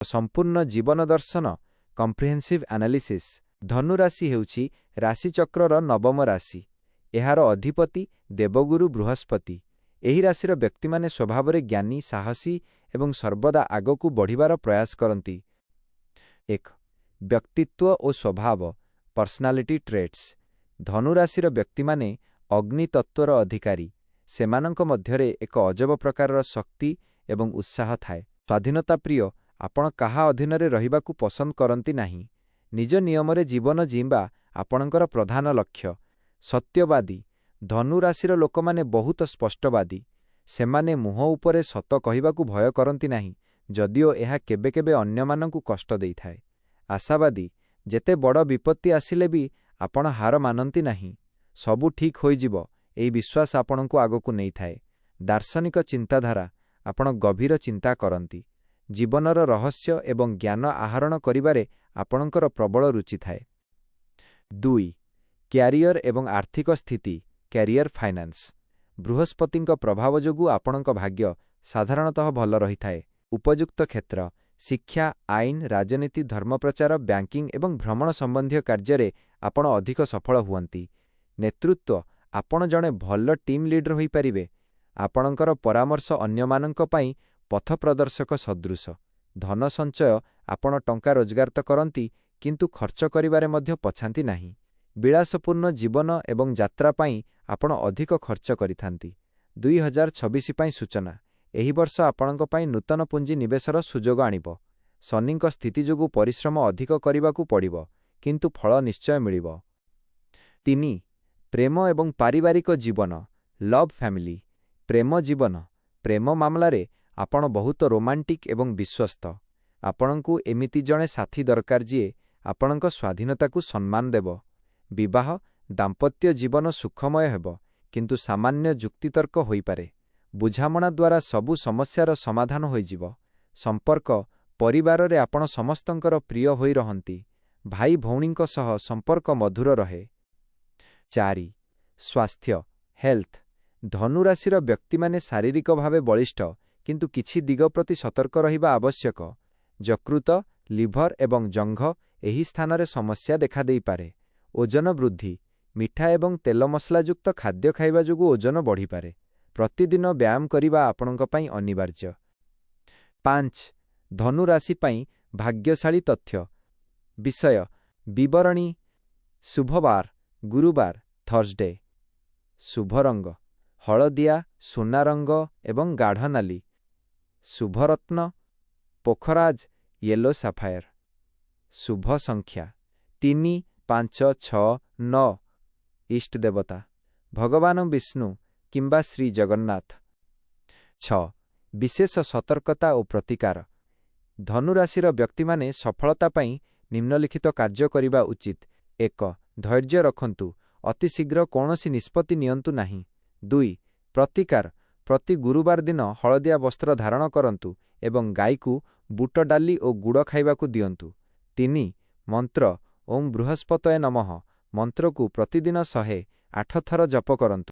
संपूर्ण जीवन दर्शन comprehensive analysis. धनुराशि हेउछि राशिचक्रर नवम राशि। एहार अधिपति देवगुरु बृहस्पति। एही राशिर व्यक्ति माने स्वभावरे ज्ञानी, साहसी एवं सर्वदा आगकू बढ़िबार प्रयास करती। 1. व्यक्तित्व और स्वभाव पर्सनालिटी ट्रेट्स। धनुराशिर व्यक्ति माने अग्नि तत्वर अधिकारी। सेमानंक मध्यरे एक अजब प्रकार शक्ति एवं उत्साह थाए। स्वाधीनता प्रिय, आपण काहा अधीनरे रहिबाकू पसंद करती नाही। निज नियमरे जीवन जीवा आपणकर प्रधान लक्ष्य। सत्यवादी। धनुराशिर लोकमाने बहुत स्पष्टवादी। सेमाने मुह उपरे सत कहिबाकू भय करती नाही, जदिओ एहा केबे केबे अन्यमानंकू कष्ट देइथाए। आशावादी। जेते बड़ विपत्ति आसिले भी आपण हार मानती नाही। सबु ठीक होइजिबो एई विश्वास आपणकू आगकू नहीं थाए। दार्शनिक चिंताधारा। आपण गभीर चिंता करती। जीवनर रहस्य एवं ज्ञान आहरण करिबारे आपणकर प्रबल रुचि थाए। 2. क्यारियर एवं आर्थिक स्थिति क्यारियर फाइनान्स। बृहस्पतिंक प्रभाव जोगु आपणक भाग्य साधारणतः भल रही थाए। उपयुक्त क्षेत्र शिक्षा, आईन, राजनीति, धर्मप्रचार, बैंकिंग एवं भ्रमण संबंधी कार्य आपण अधिक सफल हुअंती। नेतृत्व आपण जणे भल टीम लीडर होई परिबे। आपणकर परामर्श अन्यमानंक पई पथ प्रदर्शक सदृश। धन संचय आपण टंका रोजगार तो करती, किंतु खर्च करिबारे मध्य पछांती नाही। विलासपूर्ण जीवन एवं यात्रा पाई आपण अधिक खर्च करिथांती। 2026 पाई सूचना। एही वर्ष आपणक पाई नूतन पुंजी निवेशर सुजोग आनिबो। शनिंक स्थिति जोगु परिश्रम अधिक करिबाकू पड़िबो, किंतु फल निश्चय मिलिबो। 3. प्रेम एवं पारिवारिक जीवन लव फैमिली। प्रेम जीवन प्रेम मामलारे आपण बहुत रोमांटिक एवं विश्वस्त। आपणकू एमिति जणे साथी दरकार जिए आपणक स्वाधीनता को सम्मान देव। विवाह दाम्पत्य जीवन सुखमय हेबो, किंतु सामान्य जुक्तितर्क होई पारे। बुझामणा द्वारा सबु समस्यार समाधान होइजिबो। संपर्क परिवार रे आपण समस्तंकर प्रिय होई रहंती। भाई भौणींक सह संपर्क मधुर रहे। 4. स्वास्थ्य हेल्थ। धनुराशिर व्यक्ति माने शारीरिक भावे बलिष्ठ, किंतु किछि दिग प्रति सतर्क रहिबा आवश्यक। यकृत, लिभर एवं जंघ एही स्थान रे समस्या देखा देई पारे। ओजन वृद्धि मिठा एवं तेल मसलायुक्त खाद्य खाइबा जोगु ओजन बढ़ी पारे। प्रतिदिन व्यायाम करिबा आपणक पई अनिवार्य। 5. धनुराशि भाग्यशाली तथ्य विषय विवरणी। शुभवार गुरुवार थर्सडे। शुभ रंग हलदिया, सोना रंग एवं गाढ़ नाली। शुभरत्न पोखराज, येलो साफायर। शुभ संख्या 3, 5, 6, 9। इष्ट देवता भगवान विष्णु किंबा श्री जगन्नाथ। 6. विशेष सतर्कता और प्रतिकार। धनुराशिर व्यक्ति माने सफलता पाई निम्नलिखित कार्य करिबा उचित। 1. धैर्य रखंतु, अति शीघ्र कौनसी निष्पत्ति नियंतु नाही। 2. प्रतिकार प्रति गुरुवार दिन हलदिया वस्त्र धारण करंतु एवं गाई को बूट डाली और गुड़ खाइबाकू दियंतु। 3. मंत्र ओम बृहस्पतये नमः मंत्र को प्रतिदिन 108 थर जप करंतु।